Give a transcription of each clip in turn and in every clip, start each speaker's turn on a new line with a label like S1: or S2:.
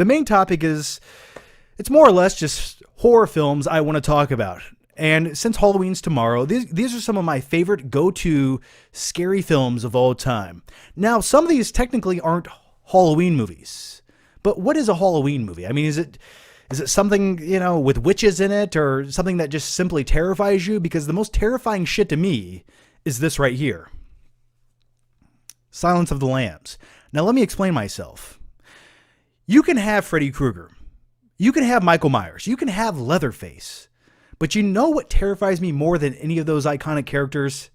S1: The main topic is, it's more or less just horror films I want to talk about. And since Halloween's tomorrow, these are some of my favorite go-to scary films of all time. Now, some of these technically aren't Halloween movies, but what is a Halloween movie? I mean, is it something, with witches in it, or something that just simply terrifies you? Because the most terrifying shit to me is this right here. Silence of the Lambs. Now, let me explain myself. You can have Freddy Krueger. You can have Michael Myers. You can have Leatherface. But you know what terrifies me more than any of those iconic characters?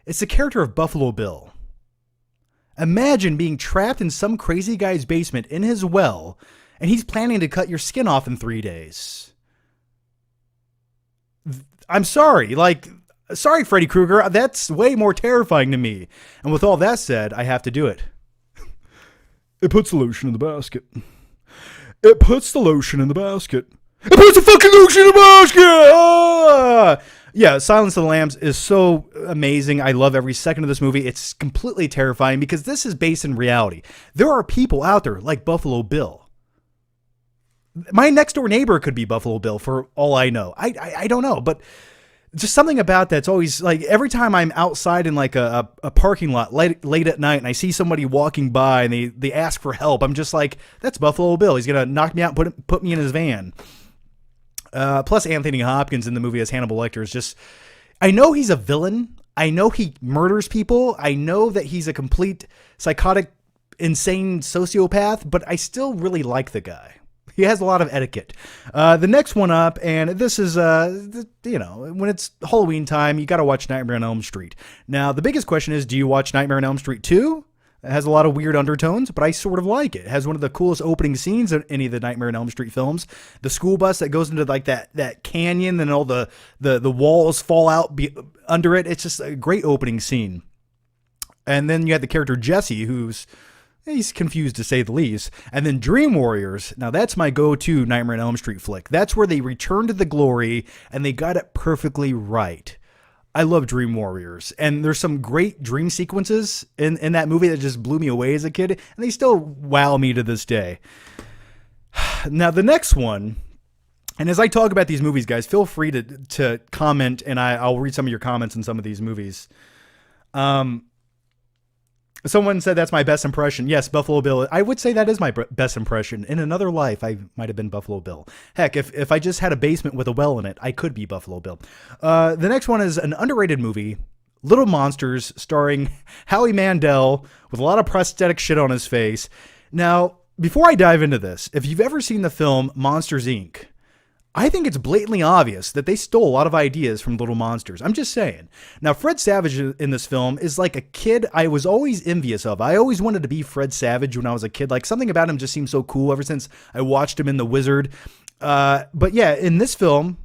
S1: It's the character of Buffalo Bill. Imagine being trapped in some crazy guy's basement in his well, and he's planning to cut your skin off in 3 days. I'm sorry. Sorry, Freddy Krueger. That's way more terrifying to me. And with all that said, I have to do it. It puts the lotion in the basket. It puts the lotion in the basket. It puts the fucking lotion in the basket! Ah! Yeah, Silence of the Lambs is so amazing. I love every second of this movie. It's completely terrifying because this is based in reality. There are people out there like Buffalo Bill. My next door neighbor could be Buffalo Bill for all I know. I don't know, but just something about that's always like every time I'm outside in like a parking lot late at night and I see somebody walking by and they ask for help, I'm just like, that's Buffalo Bill. He's going to knock me out and put me in his van. Plus Anthony Hopkins in the movie as Hannibal Lecter is just, I know he's a villain. I know he murders people. I know that he's a complete psychotic, insane sociopath, but I still really like the guy. He has a lot of etiquette. The next one up, and this is, when it's Halloween time, you got to watch Nightmare on Elm Street. Now, the biggest question is, do you watch Nightmare on Elm Street 2? It has a lot of weird undertones, but I sort of like it. It has one of the coolest opening scenes in any of the Nightmare on Elm Street films. The school bus that goes into like that canyon and all the walls fall out under it. It's just a great opening scene. And then you have the character Jesse, he's confused to say the least. And then Dream Warriors. Now that's my go-to Nightmare on Elm Street flick. That's where they return to the glory and they got it perfectly right. I love Dream Warriors. And there's some great dream sequences in that movie that just blew me away as a kid. And they still wow me to this day. Now the next one, and as I talk about these movies, guys, feel free to comment and I'll read some of your comments in some of these movies. Someone said that's my best impression. Yes, Buffalo Bill. I would say that is my best impression. In another life, I might have been Buffalo Bill. Heck, if I just had a basement with a well in it, I could be Buffalo Bill. The next one is an underrated movie, Little Monsters, starring Howie Mandel with a lot of prosthetic shit on his face. Now, before I dive into this, if you've ever seen the film Monsters, Inc., I think it's blatantly obvious that they stole a lot of ideas from Little Monsters. I'm just saying. Now, Fred Savage in this film is like a kid I was always envious of. I always wanted to be Fred Savage when I was a kid. Like, something about him just seemed so cool ever since I watched him in The Wizard. But yeah, in this film,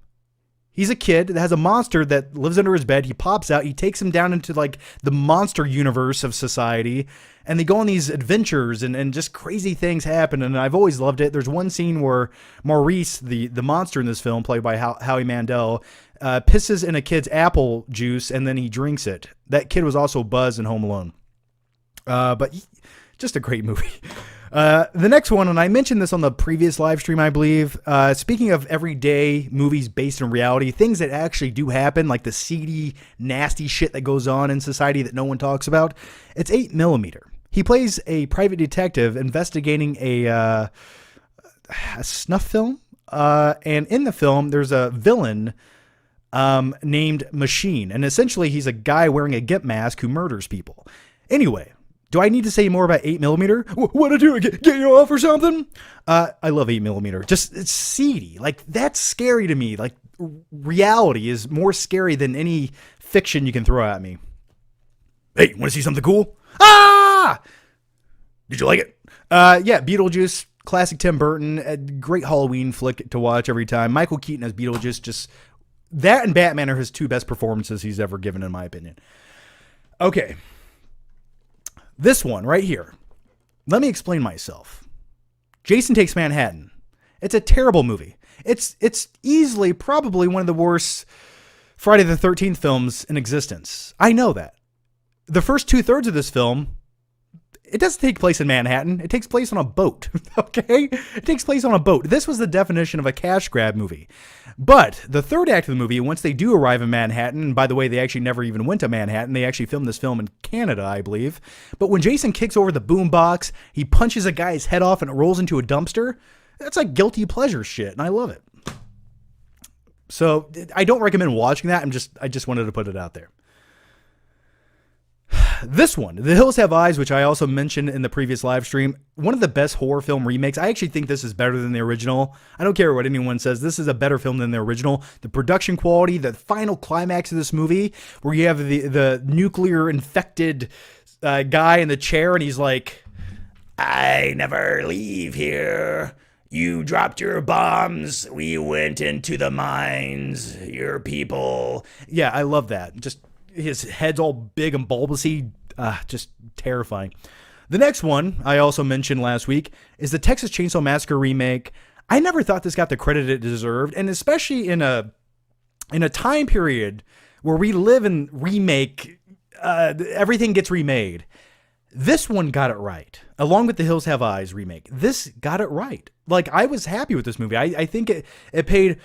S1: he's a kid that has a monster that lives under his bed. He pops out. He takes him down into like the monster universe of society. And they go on these adventures and just crazy things happen. And I've always loved it. There's one scene where Maurice, the monster in this film, played by Howie Mandel, pisses in a kid's apple juice and then he drinks it. That kid was also Buzz in Home Alone. Just a great movie. The next one, and I mentioned this on the previous live stream, I believe. Speaking of everyday movies based in reality, things that actually do happen, like the seedy, nasty shit that goes on in society that no one talks about, it's 8mm. He plays a private detective investigating a snuff film. And in the film, there's a villain named Machine. And essentially, he's a guy wearing a gimp mask who murders people. Anyway, do I need to say more about 8mm? What to do? Get you off or something? I love 8mm. Just, it's seedy. Like, that's scary to me. Like, reality is more scary than any fiction you can throw at me. Hey, want to see something cool? Ah! Did you like it? Yeah, Beetlejuice, classic Tim Burton, a great Halloween flick to watch every time. Michael Keaton as Beetlejuice, just that and Batman are his two best performances he's ever given, in my opinion. Okay. This one right here. Let me explain myself. Jason Takes Manhattan. It's a terrible movie. It's easily probably one of the worst Friday the 13th films in existence. I know that. The first 2/3 of this film, it doesn't take place in Manhattan. It takes place on a boat. Okay? It takes place on a boat. This was the definition of a cash grab movie. But the third act of the movie, once they do arrive in Manhattan, and by the way, they actually never even went to Manhattan. They actually filmed this film in Canada, I believe. But when Jason kicks over the boombox, he punches a guy's head off and it rolls into a dumpster. That's like guilty pleasure shit, and I love it. So I don't recommend watching that. I just wanted to put it out there. This one, The Hills Have Eyes, which I also mentioned in the previous live stream, one of the best horror film remakes. I actually think this is better than the original. I don't care what anyone says. This is a better film than the original. The production quality, the final climax of this movie, where you have the nuclear infected guy in the chair, and he's like, I never leave here. You dropped your bombs. We went into the mines. Your people. Yeah, I love that. Just his head's all big and bulbousy. Just terrifying. The next one I also mentioned last week is the Texas Chainsaw Massacre remake. I never thought this got the credit it deserved, and especially in a time period where we live in remake, everything gets remade. This one got it right, along with the Hills Have Eyes remake. This got it right. Like, I was happy with this movie. I think it paid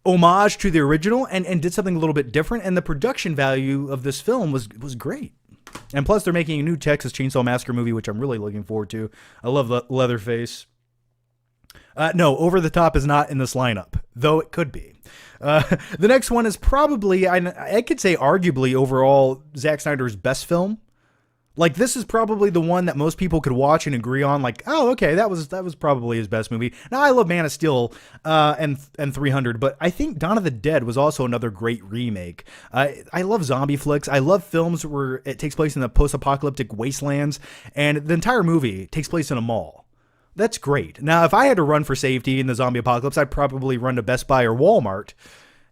S1: homage to the original and did something a little bit different, and the production value of this film was great. And plus, they're making a new Texas Chainsaw Massacre movie, which I'm really looking forward to. I love Leatherface. No, Over the Top is not in this lineup, though it could be. The next one is probably, I could say arguably overall, Zack Snyder's best film. Like, this is probably the one that most people could watch and agree on. Like, oh, okay, that was probably his best movie. Now, I love Man of Steel and 300, but I think Dawn of the Dead was also another great remake. I love zombie flicks. I love films where it takes place in the post-apocalyptic wastelands, and the entire movie takes place in a mall. That's great. Now, if I had to run for safety in the zombie apocalypse, I'd probably run to Best Buy or Walmart.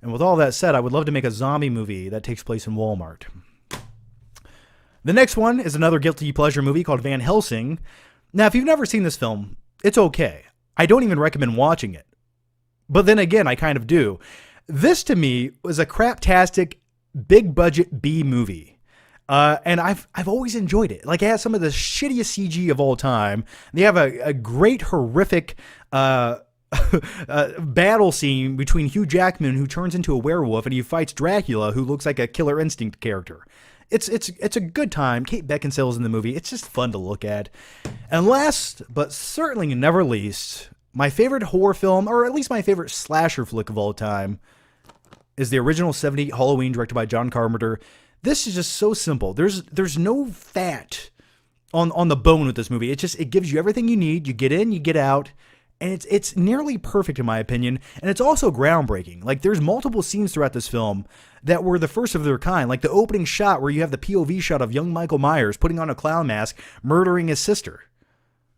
S1: And with all that said, I would love to make a zombie movie that takes place in Walmart. The next one is another guilty pleasure movie called Van Helsing. Now, if you've never seen this film, it's okay. I don't even recommend watching it. But then again, I kind of do. This, to me, was a craptastic, big-budget B movie. And I've always enjoyed it. Like, it has some of the shittiest CG of all time. They have a great, horrific battle scene between Hugh Jackman, who turns into a werewolf, and he fights Dracula, who looks like a Killer Instinct character. It's a good time. Kate Beckinsale's in the movie. It's just fun to look at. And last, but certainly never least, my favorite horror film, or at least my favorite slasher flick of all time, is the original 70 Halloween, directed by John Carpenter. This is just so simple. There's no fat on the bone with this movie. It gives you everything you need. You get in, you get out. And it's nearly perfect in my opinion, and it's also groundbreaking. Like, there's multiple scenes throughout this film that were the first of their kind, like the opening shot where you have the POV shot of young Michael Myers putting on a clown mask, murdering his sister.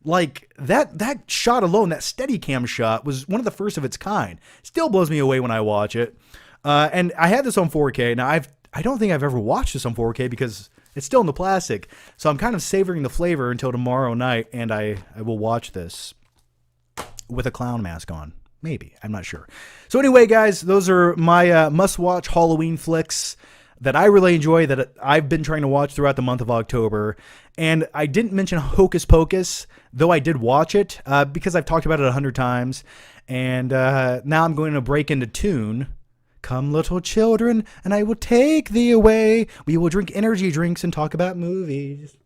S1: Like, that shot alone, that Steadicam shot, was one of the first of its kind. Still blows me away when I watch it. And I had this on 4K. Now, I don't think I've ever watched this on 4K because it's still in the plastic, so I'm kind of savoring the flavor until tomorrow night, and I will watch this with a clown mask on. Maybe. I'm not sure. So anyway, guys, those are my must-watch Halloween flicks that I really enjoy, that I've been trying to watch throughout the month of October. And I didn't mention Hocus Pocus, though I did watch it, because I've talked about it 100 times. And now I'm going to break into tune. Come, little children, and I will take thee away. We will drink energy drinks and talk about movies.